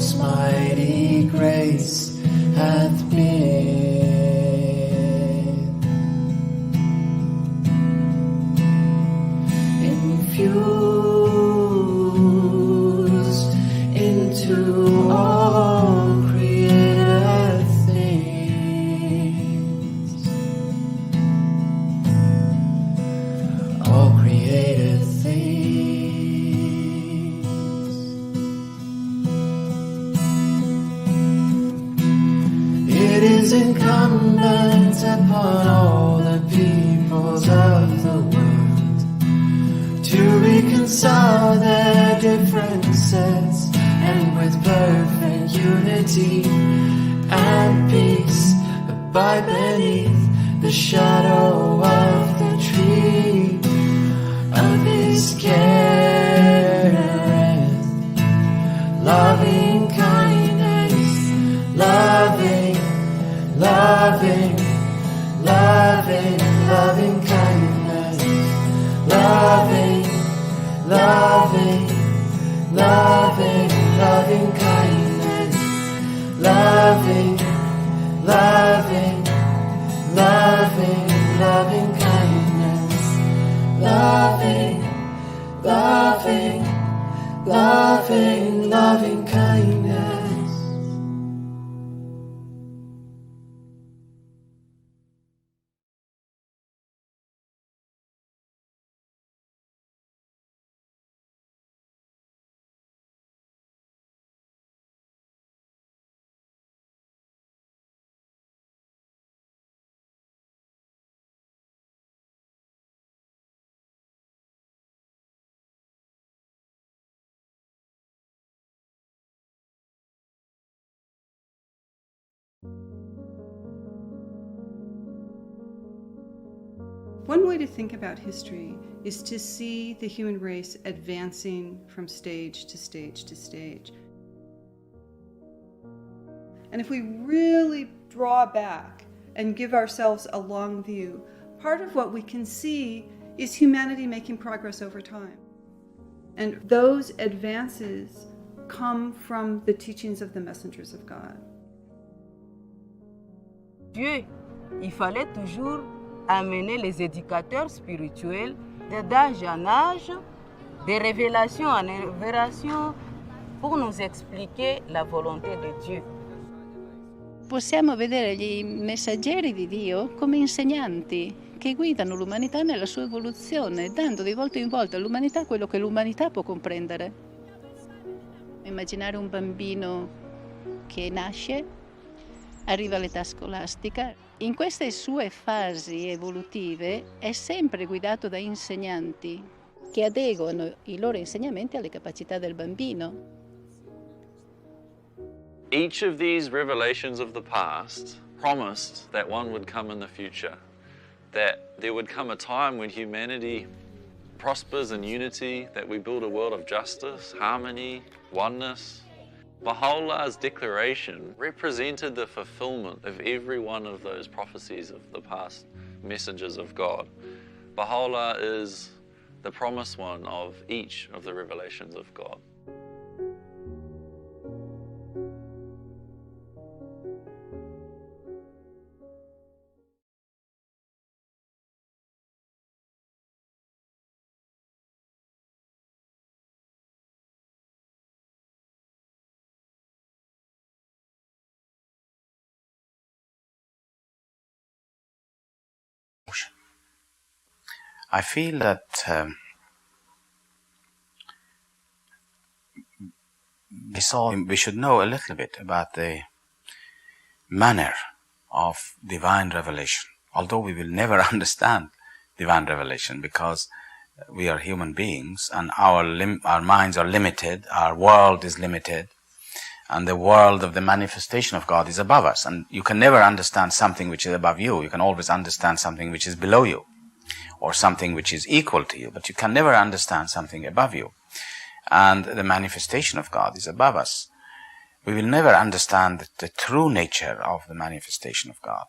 most mighty grace hath been infused into all created things, all created things. It is incumbent upon all the peoples of the world to reconcile their differences, and with perfect unity and peace abide beneath the shadow of the tree of His care and loving kindness, loving kindness, loving kindness, loving kindness, loving kindness. One way to think about history is to see the human race advancing from stage to stage to stage. And if we really draw back and give ourselves a long view, part of what we can see is humanity making progress over time. And those advances come from the teachings of the messengers of God. Dieu, il fallait toujours amener les éducateurs spirituels d'âge en âge, de révélation en révélation, pour nous expliquer la volonté de Dieu. Possiamo vedere gli messaggeri di Dio come insegnanti che guidano l'umanità nella sua evoluzione, dando di volta in volta all'umanità quello che l'umanità può comprendere. Immaginare un bambino che nasce, arriva all'età scolastica, in queste sue fasi evolutive è sempre guidato da insegnanti che adeguano i loro insegnamenti alle capacità del bambino. Each of these revelations of the past promised that one would come in the future, that there would come a time when humanity prospers in unity, that we build a world of justice, harmony, oneness. Baha'u'llah's declaration represented the fulfillment of every one of those prophecies of the past messengers of God. Baha'u'llah is the promised one of each of the revelations of God. I feel that we should know a little bit about the manner of divine revelation, although we will never understand divine revelation because we are human beings and our minds are limited, our world is limited, and the world of the manifestation of God is above us. And you can never understand something which is above you. You can always understand something which is below you, or something which is equal to you, but you can never understand something above you. And the manifestation of God is above us. We will never understand the true nature of the manifestation of God.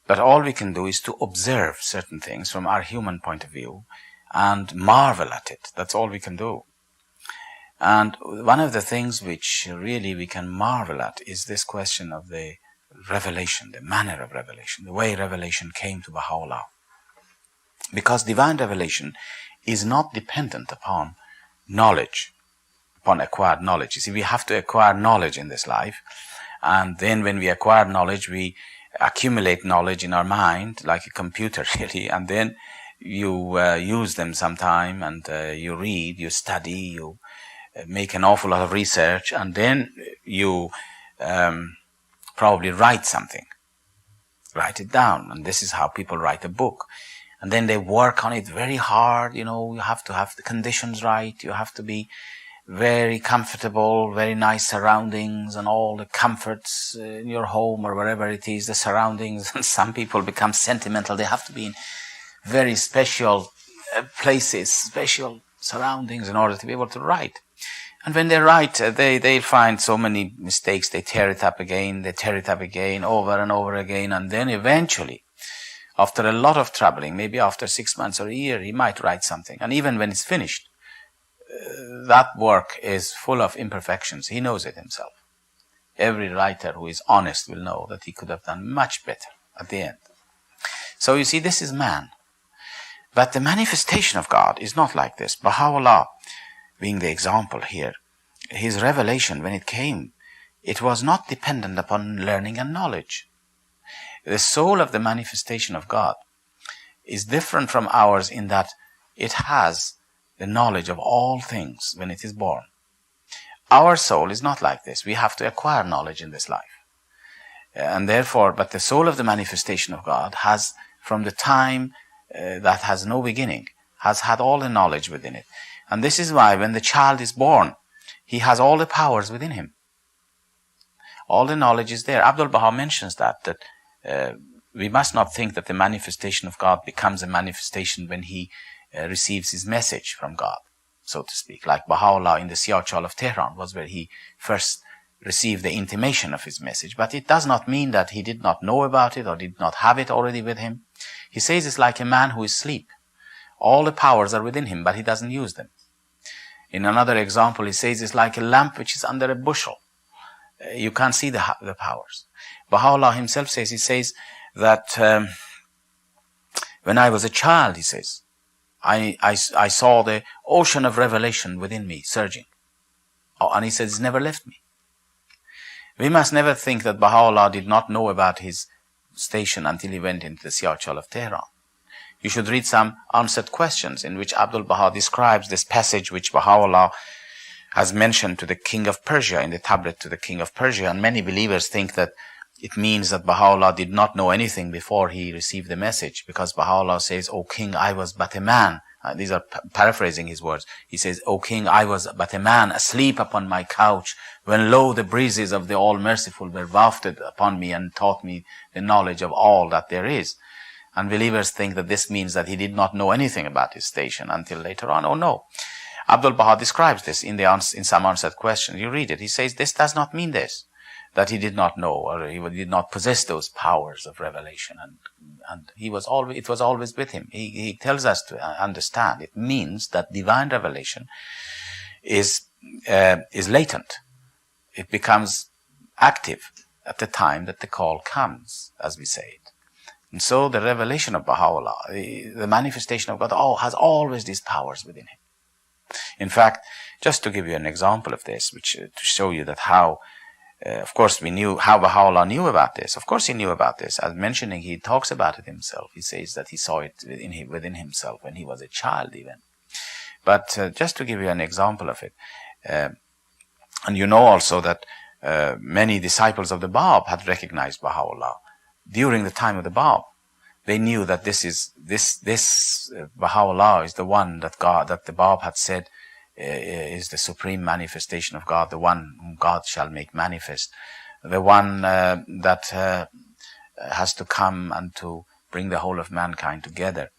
But all we can do is to observe certain things from our human point of view and marvel at it. That's all we can do. And one of the things which really we can marvel at is this question of the revelation, the manner of revelation, the way revelation came to Baha'u'llah. Because divine revelation is not dependent upon knowledge, upon acquired knowledge. You see, we have to acquire knowledge in this life, and then when we acquire knowledge, we accumulate knowledge in our mind, like a computer really, and then you use them sometime, and you read, you study, you make an awful lot of research, and then you probably write something. Write it down, and this is how people write a book. And then they work on it very hard, you have to have the conditions right, you have to be very comfortable, very nice surroundings, and all the comforts in your home or wherever it is, the surroundings. And some people become sentimental, they have to be in very special places, special surroundings in order to be able to write. And when they write, they find so many mistakes, they tear it up again, over and over again, and then eventually, after a lot of troubling, maybe after 6 months or a year, he might write something. And even when it's finished, that work is full of imperfections. He knows it himself. Every writer who is honest will know that he could have done much better at the end. So you see, this is man. But the manifestation of God is not like this. Baha'u'llah, being the example here, his revelation, when it came, it was not dependent upon learning and knowledge. The soul of the manifestation of God is different from ours in that it has the knowledge of all things when it is born. Our soul is not like this. We have to acquire knowledge in this life. And therefore, but the soul of the manifestation of God has, from the time that has no beginning, has had all the knowledge within it. And this is why when the child is born, he has all the powers within him. All the knowledge is there. Abdul Baha mentions that we must not think that the manifestation of God becomes a manifestation when he receives his message from God, so to speak. Like Baha'u'llah in the Siyachal of Tehran was where he first received the intimation of his message. But it does not mean that he did not know about it or did not have it already with him. He says it's like a man who is asleep. All the powers are within him, but he doesn't use them. In another example, he says it's like a lamp which is under a bushel. You can't see the powers. Baha'u'llah himself says, he says that when I was a child, he says, I saw the ocean of revelation within me surging. Oh, and he says, it's never left me. We must never think that Baha'u'llah did not know about his station until he went into the Siyachal of Tehran. You should read some answered questions in which Abdul Baha describes this passage which Baha'u'llah has mentioned to the king of Persia, in the tablet to the king of Persia. And many believers think that it means that Baha'u'llah did not know anything before he received the message, because Baha'u'llah says, O king, I was but a man. These are paraphrasing his words. He says, O king, I was but a man, asleep upon my couch, when lo, the breezes of the All-Merciful were wafted upon me and taught me the knowledge of all that there is. And believers think that this means that he did not know anything about his station until later on. Oh no. Abdul Baha describes this in some answered questions. You read it. He says, this does not mean this, that he did not know or he did not possess those powers of revelation, and it was always with him. He tells us to understand. It means that divine revelation is latent. It becomes active at the time that the call comes, as we say it. And so the revelation of Baha'u'llah, the manifestation of God, has always these powers within him. In fact, just to give you an example of this, which to show you that how, of course, we knew how Baha'u'llah knew about this. Of course, he knew about this. As mentioning, he talks about it himself. He says that he saw it within himself when he was a child, even. But just to give you an example of it, and you know also that many disciples of the Bab had recognized Baha'u'llah during the time of the Bab. They knew that this Baha'u'llah is the one that the Bab had said is the supreme manifestation of God, the one whom God shall make manifest, the one that has to come and to bring the whole of mankind together.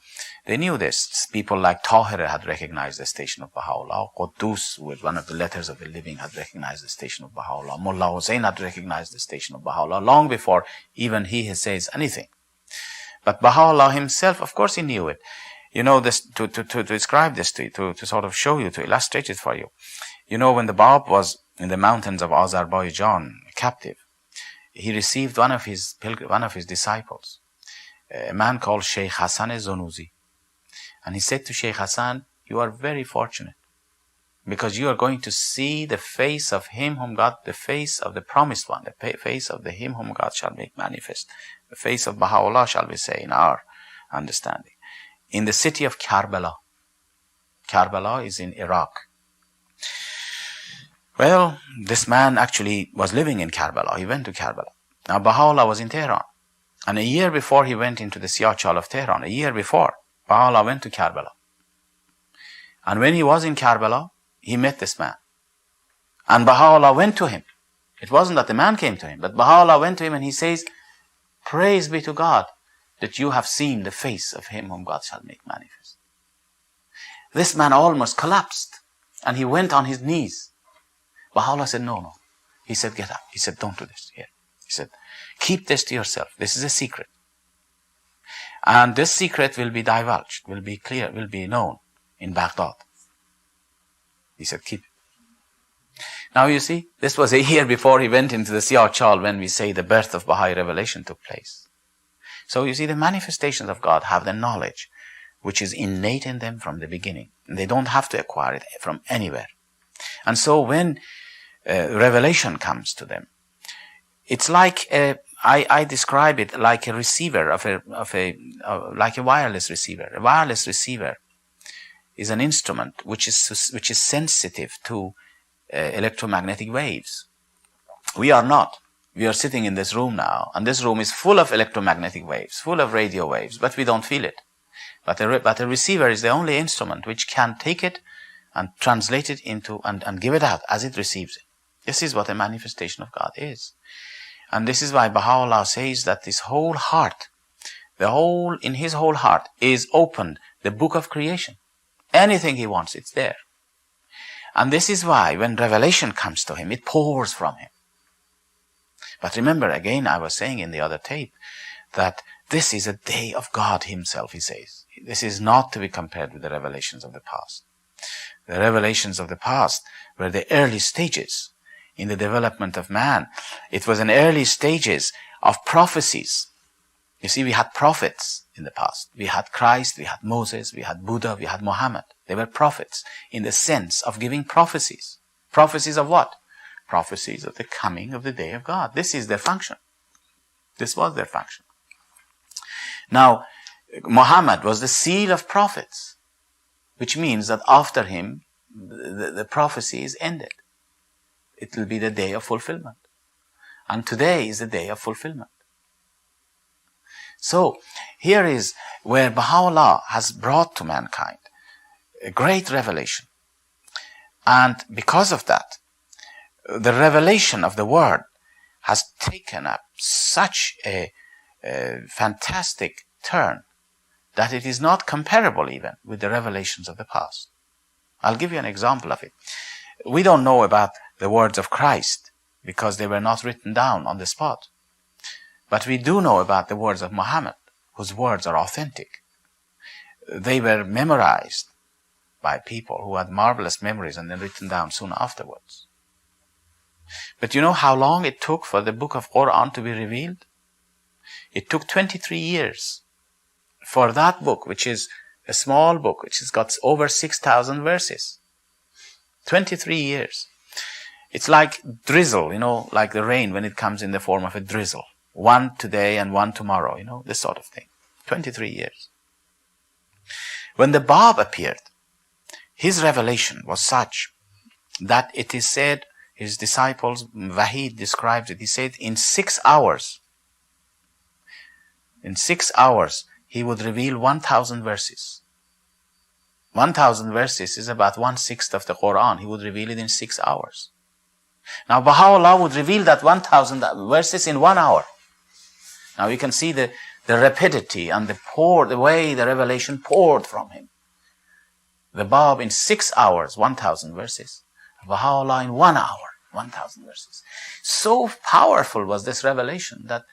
They knew this. People like Tahir had recognized the station of Baha'u'llah. Quddus, with one of the letters of the living, had recognized the station of Baha'u'llah. Mullah Hussain had recognized the station of Baha'u'llah long before even he says anything. But Baha'u'llah himself, of course, he knew it. You know, this to describe this to you, to sort of show you, to illustrate it for you. You know, when the Bab was in the mountains of Azerbaijan, captive, he received one of his disciples, a man called Sheikh Hassan Zonuzi. And he said to Sheikh Hassan, you are very fortunate, because you are going to see the face of him whom God, the face of the promised one, the face of him whom God shall make manifest. The face of Baha'u'llah, shall we say, in our understanding. In the city of Karbala. Karbala is in Iraq. Well, this man actually was living in Karbala. He went to Karbala. Now, Baha'u'llah was in Tehran. And a year before he went into the Siyachal of Tehran, a year before, Baha'u'llah went to Karbala. And when he was in Karbala, he met this man. And Baha'u'llah went to him. It wasn't that the man came to him, but Baha'u'llah went to him and he says, praise be to God that you have seen the face of him whom God shall make manifest. This man almost collapsed and he went on his knees. Baha'u'llah said, no. He said, get up. He said, don't do this. Here. He said, keep this to yourself. This is a secret. And this secret will be divulged, will be clear, will be known in Baghdad. He said, keep it. Now you see, this was a year before he went into the Siyachal, when we say the birth of Baha'i revelation took place. So you see, the manifestations of God have the knowledge which is innate in them from the beginning. And they don't have to acquire it from anywhere. And so when revelation comes to them, it's like I describe it like a receiver like a wireless receiver. A wireless receiver is an instrument which is sensitive to electromagnetic waves. We are not. We are sitting in this room now, and this room is full of electromagnetic waves, full of radio waves, but we don't feel it. But a receiver is the only instrument which can take it and translate it into and give it out as it receives it. This is what a manifestation of God is. And this is why Baha'u'llah says that this whole heart, in his whole heart is opened the book of creation. Anything he wants, it's there. And this is why when revelation comes to him, it pours from him. But remember, again, I was saying in the other tape that this is a day of God himself, he says. This is not to be compared with the revelations of the past. The revelations of the past were the early stages in the development of man. It was an early stages of prophecies. You see, we had prophets in the past. We had Christ, we had Moses, we had Buddha, we had Muhammad. They were prophets in the sense of giving prophecies. Prophecies of what? Prophecies of the coming of the day of God. This is their function. This was their function. Now, Muhammad was the seal of prophets, which means that after him, the prophecy is ended. It will be the day of fulfillment. And today is the day of fulfillment. So, here is where Baha'u'llah has brought to mankind a great revelation. And because of that, the revelation of the Word has taken up such a fantastic turn that it is not comparable even with the revelations of the past. I'll give you an example of it. We don't know about the words of Christ because they were not written down on the spot. But we do know about the words of Muhammad, whose words are authentic. They were memorized by people who had marvelous memories and then written down soon afterwards. But you know how long it took for the book of Quran to be revealed? It took 23 years for that book, which is a small book, which has got over 6,000 verses. 23 years. It's like drizzle, like the rain when it comes in the form of a drizzle. One today and one tomorrow, this sort of thing. 23 years. When the Bab appeared, his revelation was such that it is said, his disciples, Wahid describes it, he said, in 6 hours, he would reveal 1,000 verses. 1,000 verses is about 1/6 of the Quran. He would reveal it in 6 hours. Now Baha'u'llah would reveal that 1,000 verses in 1 hour. Now you can see the rapidity and the way the revelation poured from him. The Bab in 6 hours, 1,000 verses. Baha'u'llah in 1 hour, 1,000 verses. So powerful was this revelation that